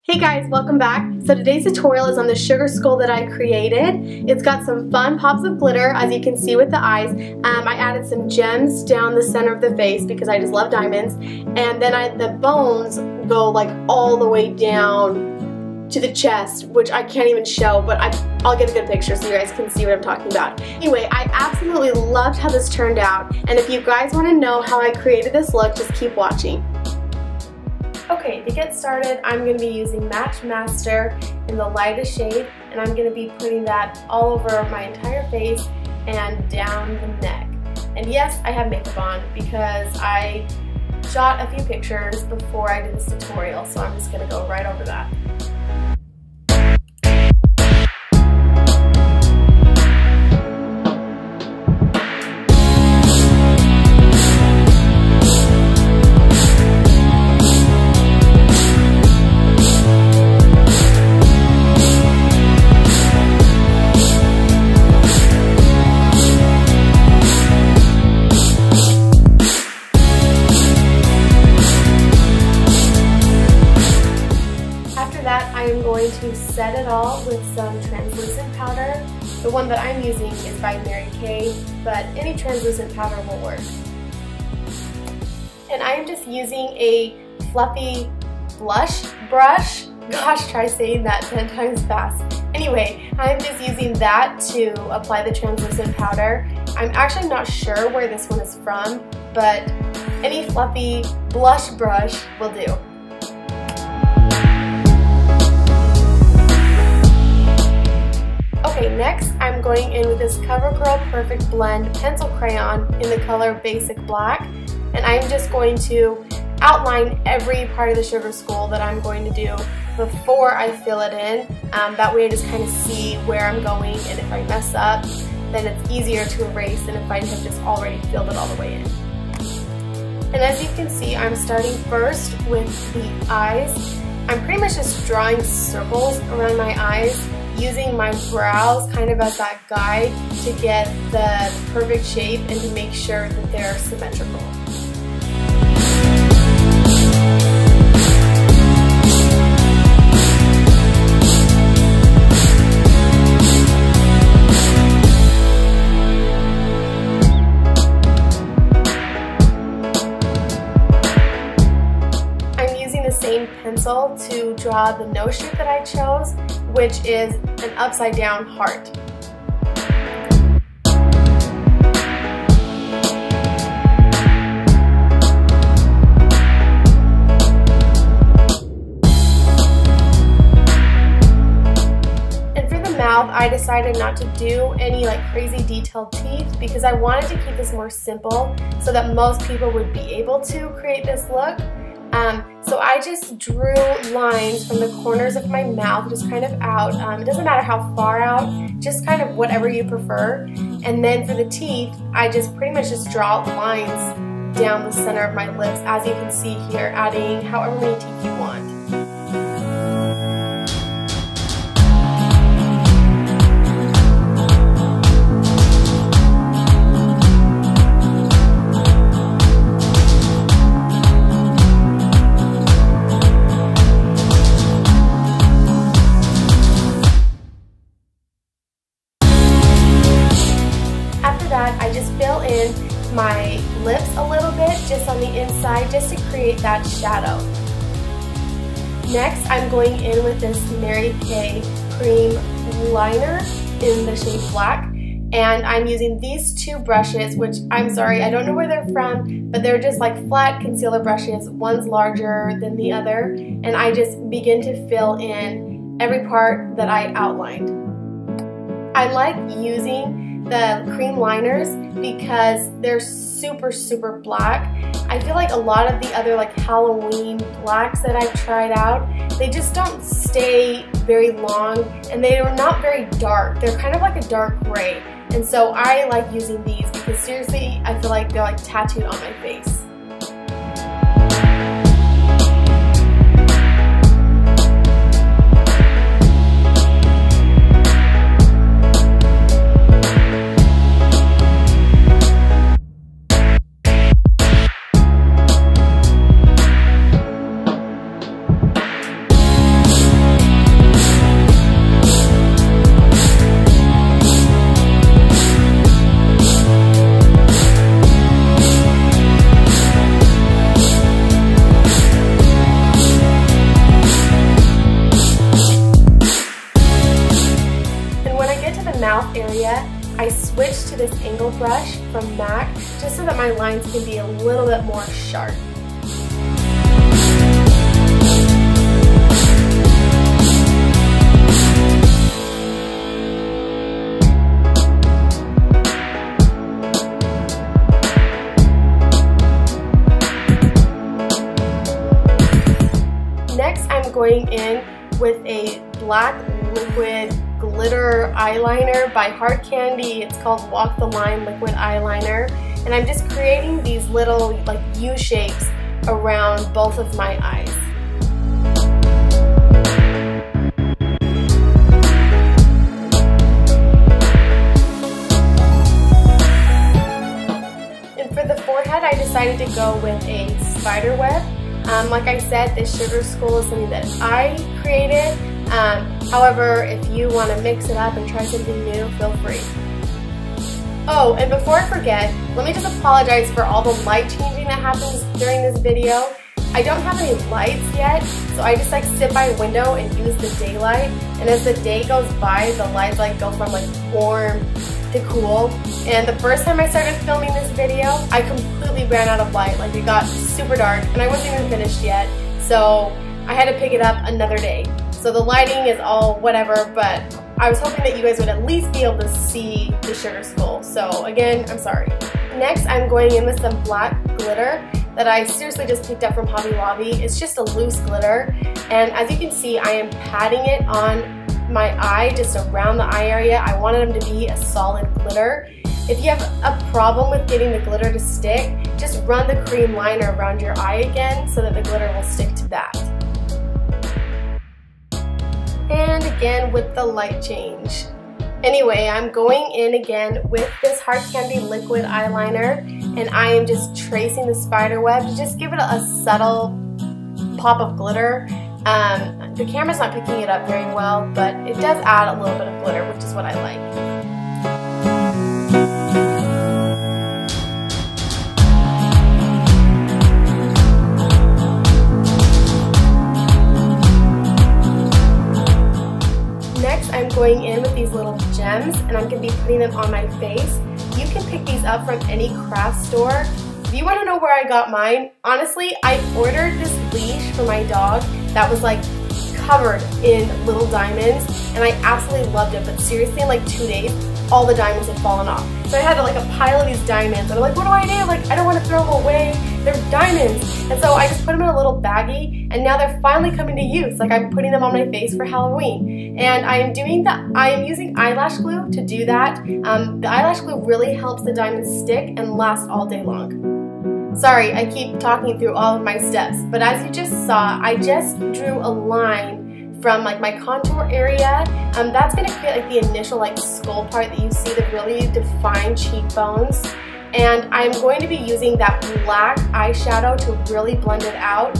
Hey guys, welcome back. So today's tutorial is on the sugar skull that I created. It's got some fun pops of glitter, as you can see with the eyes. I added some gems down the center of the face because I just love diamonds. And then the bones go like all the way down to the chest, which I can't even show, but I'll get a good picture so you guys can see what I'm talking about. Anyway, I absolutely loved how this turned out. And if you guys want to know how I created this look, just keep watching. Okay, to get started, I'm going to be using Matchmaster in the lightest shade, and I'm going to be putting that all over my entire face and down the neck. And yes, I have makeup on because I shot a few pictures before I did this tutorial, so I'm just going to go right over that. I'm going to set it all with some translucent powder. The one that I'm using is by Mary Kay, but any translucent powder will work. And I'm just using a fluffy blush brush. Gosh, try saying that 10 times fast. Anyway, I'm just using that to apply the translucent powder. I'm actually not sure where this one is from, but any fluffy blush brush will do. Okay, next I'm going in with this CoverGirl Perfect Blend pencil crayon in the color Basic Black, and I'm just going to outline every part of the sugar skull that I'm going to do before I fill it in. That way I just kind of see where I'm going, and if I mess up, then it's easier to erase than if I have just already filled it all the way in. And as you can see, I'm starting first with the eyes. I'm pretty much just drawing circles around my eyes, using my brows kind of as that guide to get the perfect shape and to make sure that they're symmetrical. Same pencil to draw the nose shape that I chose, which is an upside down heart. And for the mouth, I decided not to do any like crazy detailed teeth because I wanted to keep this more simple so that most people would be able to create this look. So I just drew lines from the corners of my mouth, just kind of out. It doesn't matter how far out, just kind of whatever you prefer. And then for the teeth, I just pretty much just draw lines down the center of my lips, as you can see here, adding however many teeth you want. I just fill in my lips a little bit just on the inside just to create that shadow. Next, I'm going in with this Mary Kay cream liner in the shade Black, and I'm using these two brushes, which I'm sorry, I don't know where they're from, but they're just like flat concealer brushes. One's larger than the other, and I just begin to fill in every part that I outlined. I like using the cream liners because they're super black. I feel like a lot of the other like Halloween blacks that I've tried out, they just don't stay very long and they are not very dark. They're kind of like a dark gray, and so I like using these because seriously I feel like they're like tattooed on my face. into this angle brush from MAC just so that my lines can be a little bit more sharp. Next, I'm going in with a black liquid glitter eyeliner by Hard Candy. It's called Walk the Line Liquid Eyeliner. And I'm just creating these little like U shapes around both of my eyes. And for the forehead, I decided to go with a spider web. Like I said, this sugar skull is something that I created. However, if you want to mix it up and try something new, feel free. Oh, and before I forget, let me just apologize for all the light changing that happens during this video. I don't have any lights yet, so I just like sit by a window and use the daylight. And as the day goes by, the lights like go from like warm to cool. And the first time I started filming this video, I completely ran out of light. Like it got super dark and I wasn't even finished yet. So I had to pick it up another day. So the lighting is all whatever, but I was hoping that you guys would at least be able to see the sugar skull. So again, I'm sorry. Next, I'm going in with some black glitter that I seriously just picked up from Hobby Lobby. It's just a loose glitter. And as you can see, I am patting it on my eye, just around the eye area. I wanted them to be a solid glitter. If you have a problem with getting the glitter to stick, just run the cream liner around your eye again so that the glitter will stick to that. And again with the light change. Anyway, I'm going in again with this Hard Candy liquid eyeliner, and I am just tracing the spider web to just give it a subtle pop of glitter. The camera's not picking it up very well, but it does add a little bit of glitter, which is what I like. I'm going in with these little gems and I'm going to be putting them on my face. You can pick these up from any craft store. If you want to know where I got mine, honestly, I ordered this leash for my dog that was like covered in little diamonds and I absolutely loved it, but seriously in like 2 days, all the diamonds had fallen off. So I had like a pile of these diamonds and I'm like, what do I do? Like, I don't want to throw them away. They're diamonds. And so I just put them in a little baggie and now they're finally coming to use. Like I'm putting them on my face for Halloween. And I am using eyelash glue to do that. The eyelash glue really helps the diamonds stick and last all day long. Sorry, I keep talking through all of my steps, but as you just saw, I just drew a line from like my contour area. That's going to create like the initial like skull part that you see, the really defined cheekbones. And I'm going to be using that black eyeshadow to really blend it out.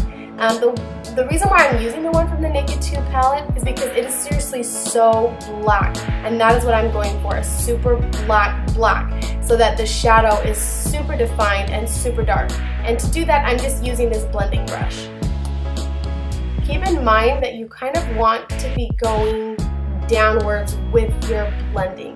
The reason why I'm using the one from the Naked 2 palette is because it is seriously so black, and that is what I'm going for, a super black, so that the shadow is super defined and super dark. And to do that, I'm just using this blending brush. Keep in mind that you kind of want to be going downwards with your blending.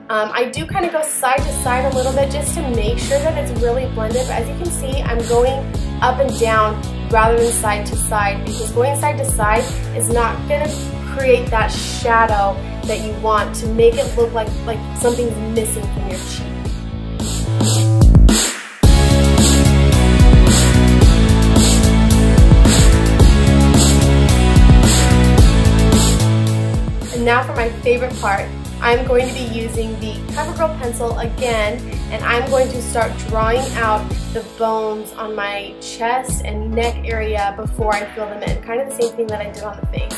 I do kind of go side to side a little bit just to make sure that it's really blended, but as you can see, I'm going up and down rather than side to side, because going side to side is not going to create that shadow that you want to make it look like something's missing from your cheek. And now for my favorite part. I'm going to be using the CoverGirl pencil again, and I'm going to start drawing out the bones on my chest and neck area before I fill them in. Kind of the same thing that I did on the face.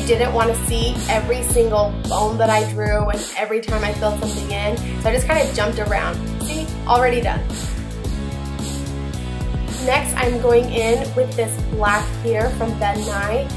you didn't want to see every single bone that I drew and every time I filled something in. So I just kind of jumped around. See, already done. Next, I'm going in with this black here from Ben Nye.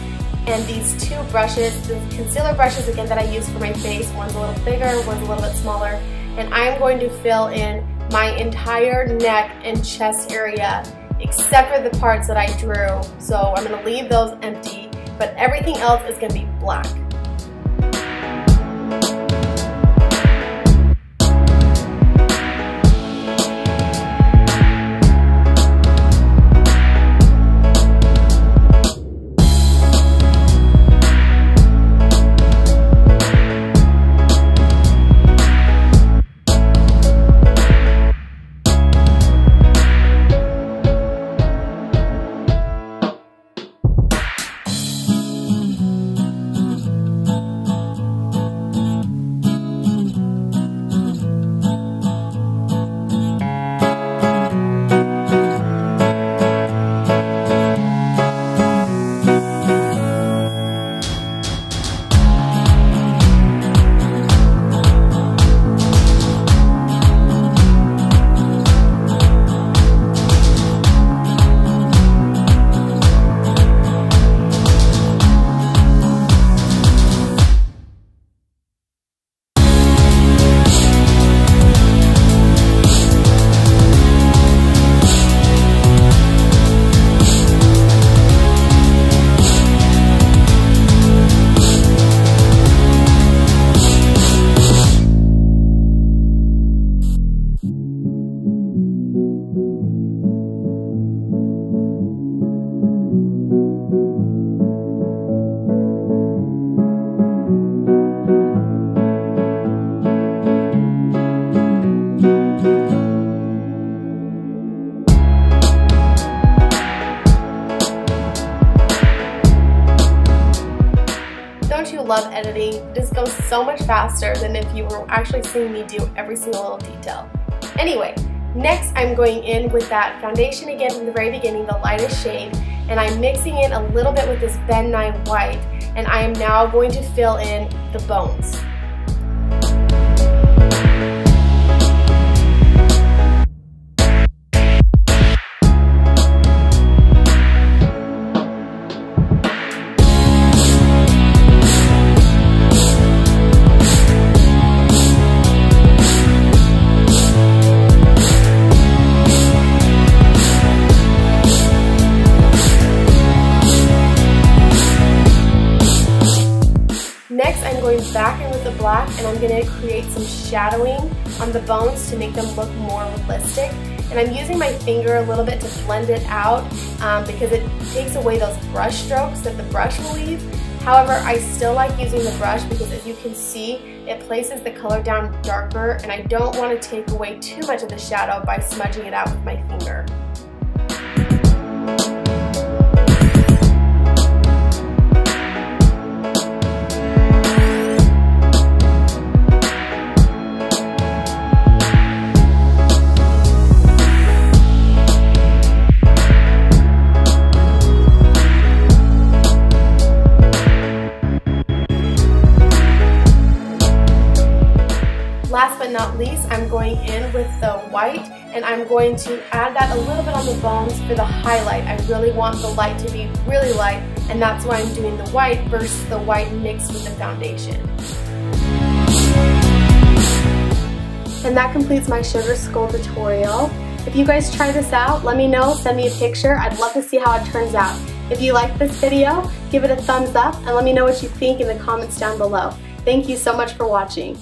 And these two brushes, the concealer brushes again that I use for my face, one's a little bigger, one's a little bit smaller, and I'm going to fill in my entire neck and chest area except for the parts that I drew. So I'm going to leave those empty, but everything else is going to be black. Love editing. This goes so much faster than if you were actually seeing me do every single little detail. Anyway, next I'm going in with that foundation again from the very beginning, the lightest shade, and I'm mixing it a little bit with this Ben Nye white, and I am now going to fill in the bones. Next, I'm going back in with the black and I'm going to create some shadowing on the bones to make them look more realistic. And I'm using my finger a little bit to blend it out because it takes away those brush strokes that the brush will leave. However, I still like using the brush because as you can see, it places the color down darker and I don't want to take away too much of the shadow by smudging it out with my finger. Last but not least, I'm going in with the white and I'm going to add that a little bit on the bones for the highlight. I really want the light to be really light and that's why I'm doing the white versus the white mixed with the foundation. And that completes my sugar skull tutorial. If you guys try this out, let me know, send me a picture. I'd love to see how it turns out. If you liked this video, give it a thumbs up and let me know what you think in the comments down below. Thank you so much for watching.